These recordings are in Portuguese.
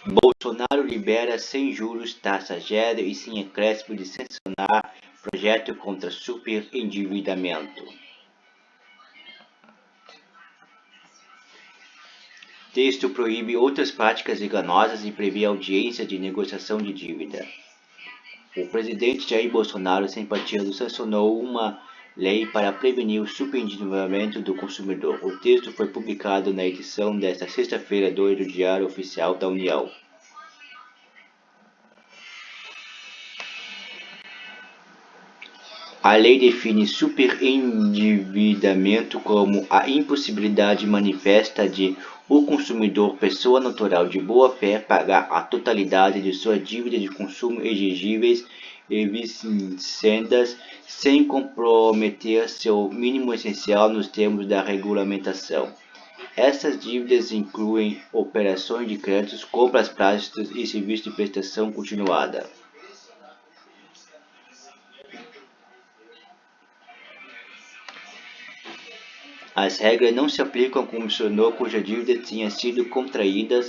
Bolsonaro libera sem juros, taxa zero e sem acréscimo de sancionar projeto contra superendividamento. Texto proíbe outras práticas enganosas e prevê audiência de negociação de dívida. O presidente Jair Bolsonaro, sem partido, sancionou uma lei para prevenir o superendividamento do consumidor. O texto foi publicado na edição desta sexta-feira do Diário Oficial da União. A lei define superendividamento como a impossibilidade manifesta de o consumidor, pessoa natural de boa-fé, pagar a totalidade de sua dívida de consumo exigíveis e vincendas sem comprometer seu mínimo essencial nos termos da regulamentação. Essas dívidas incluem operações de créditos, compras plásticas e serviços de prestação continuada. As regras não se aplicam ao consumidor cuja dívida tenha sido contraída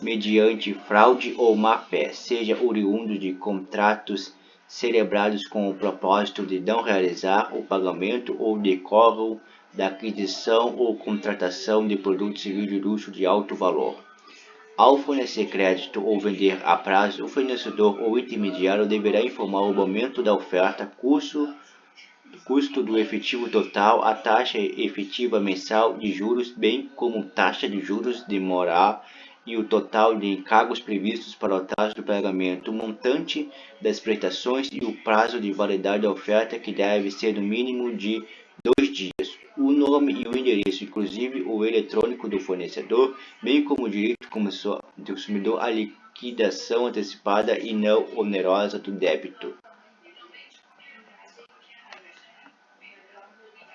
mediante fraude ou má-fé, seja oriundo de contratos celebrados com o propósito de não realizar o pagamento ou decorram da aquisição ou contratação de produtos civis de luxo de alto valor. Ao fornecer crédito ou vender a prazo, o fornecedor ou intermediário deverá informar o momento da oferta, custo do efetivo total, a taxa efetiva mensal de juros, bem como taxa de juros de mora e o total de encargos previstos para o prazo de pagamento, o montante das prestações e o prazo de validade da oferta, que deve ser no mínimo de 2 dias, o nome e o endereço, inclusive o eletrônico do fornecedor, bem como o direito do consumidor à liquidação antecipada e não onerosa do débito.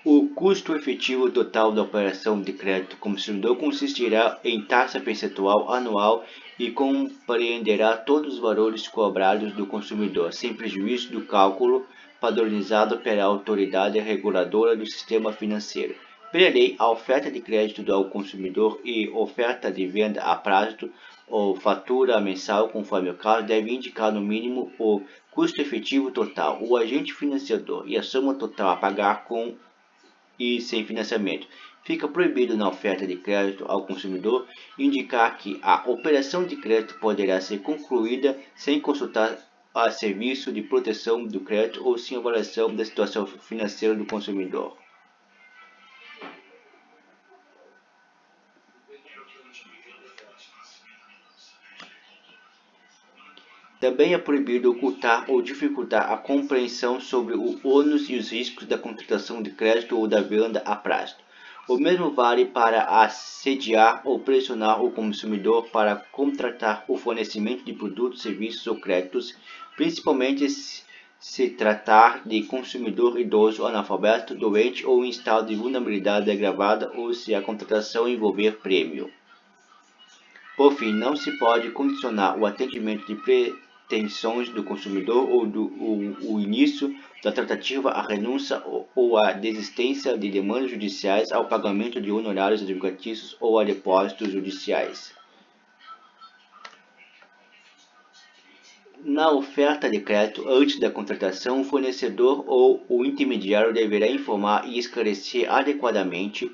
O custo efetivo total da operação de crédito consumidor consistirá em taxa percentual anual e compreenderá todos os valores cobrados do consumidor, sem prejuízo do cálculo padronizado pela autoridade reguladora do sistema financeiro. Pela lei, a oferta de crédito ao consumidor e oferta de venda a prazo ou fatura mensal, conforme o caso, deve indicar no mínimo o custo efetivo total, o agente financiador e a soma total a pagar com e sem financiamento. Fica proibido na oferta de crédito ao consumidor indicar que a operação de crédito poderá ser concluída sem consultar a serviço de proteção do crédito ou sem avaliação da situação financeira do consumidor. Também é proibido ocultar ou dificultar a compreensão sobre o ônus e os riscos da contratação de crédito ou da venda a prazo. O mesmo vale para assediar ou pressionar o consumidor para contratar o fornecimento de produtos, serviços ou créditos, principalmente se tratar de consumidor idoso, analfabeto, doente ou em estado de vulnerabilidade agravada ou se a contratação envolver prêmio. Por fim, não se pode condicionar o atendimento de pretensões do consumidor ou o início da tratativa à renúncia ou à desistência de demandas judiciais ao pagamento de honorários advocatícios ou a depósitos judiciais. Na oferta de crédito, antes da contratação, o fornecedor ou o intermediário deverá informar e esclarecer adequadamente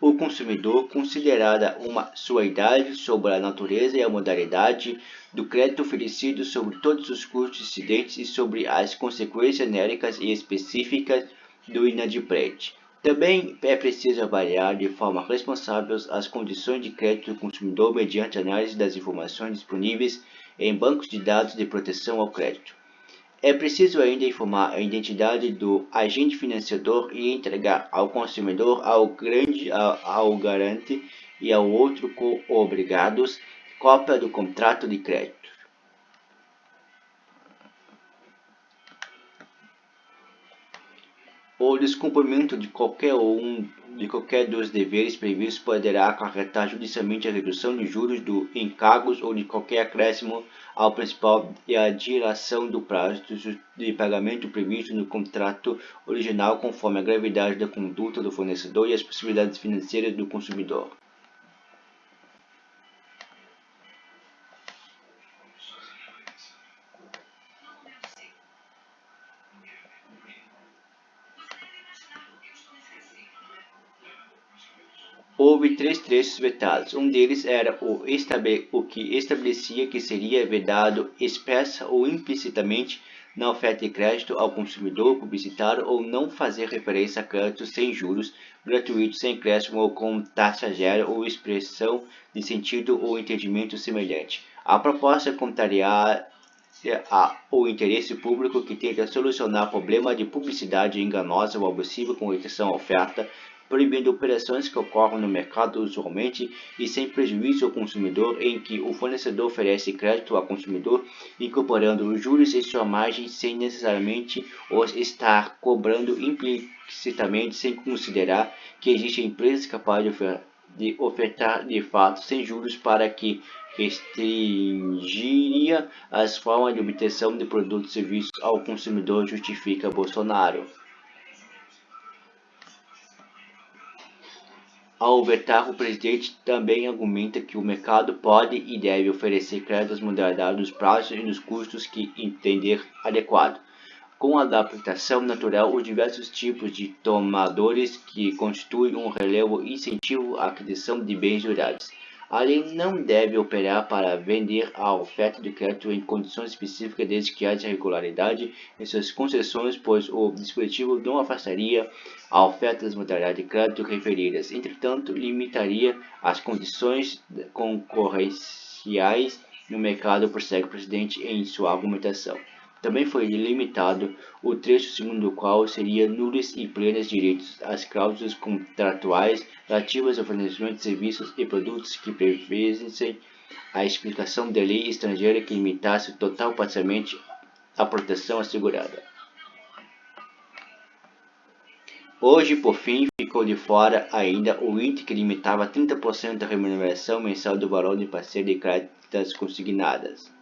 o consumidor, considerada sua idade, sobre a natureza e a modalidade do crédito oferecido, sobre todos os custos incidentes e sobre as consequências genéricas e específicas do inadimplente. Também é preciso avaliar de forma responsável as condições de crédito do consumidor mediante análise das informações disponíveis em bancos de dados de proteção ao crédito. É preciso ainda informar a identidade do agente financiador e entregar ao consumidor, ao garante e ao outro co-obrigados cópia do contrato de crédito. O descumprimento de qualquer dos deveres previstos poderá acarretar judicialmente a redução de juros dos encargos ou de qualquer acréscimo ao principal e a dilação do prazo de pagamento previsto no contrato original, conforme a gravidade da conduta do fornecedor e as possibilidades financeiras do consumidor. Houve 3 trechos vetados. Um deles era o que estabelecia que seria vedado expressa ou implicitamente na oferta de crédito ao consumidor publicitar ou não fazer referência a crédito sem juros, gratuito, sem empréstimo ou com taxa zero ou expressão de sentido ou entendimento semelhante. A proposta contraria o interesse público que tenta solucionar problema de publicidade enganosa ou abusiva com restrição à oferta, proibindo operações que ocorram no mercado usualmente e sem prejuízo ao consumidor, em que o fornecedor oferece crédito ao consumidor, incorporando os juros em sua margem sem necessariamente os estar cobrando implicitamente, sem considerar que existem empresas capazes de ofertar de fato sem juros para que restringiria as formas de obtenção de produtos e serviços ao consumidor, justifica Bolsonaro. Ao vetar, o presidente também argumenta que o mercado pode e deve oferecer créditos moderados nos prazos e nos custos que entender adequado, com a adaptação natural os diversos tipos de tomadores que constituem um relevo incentivo à aquisição de bens duráveis. A lei não deve operar para vender a oferta de crédito em condições específicas desde que haja regularidade em suas concessões, pois o dispositivo não afastaria a oferta das modalidades de crédito referidas. Entretanto, limitaria as condições concorrenciais no mercado, prossegue o presidente em sua argumentação. Também foi limitado o trecho segundo o qual seriam nulos e plenos direitos às cláusulas contratuais relativas ao fornecimento de serviços e produtos que previssem a explicação da lei estrangeira que limitasse total ou parcialmente a proteção assegurada. Hoje, por fim, ficou de fora ainda o item que limitava 30% da remuneração mensal do valor de parcela de créditos consignadas.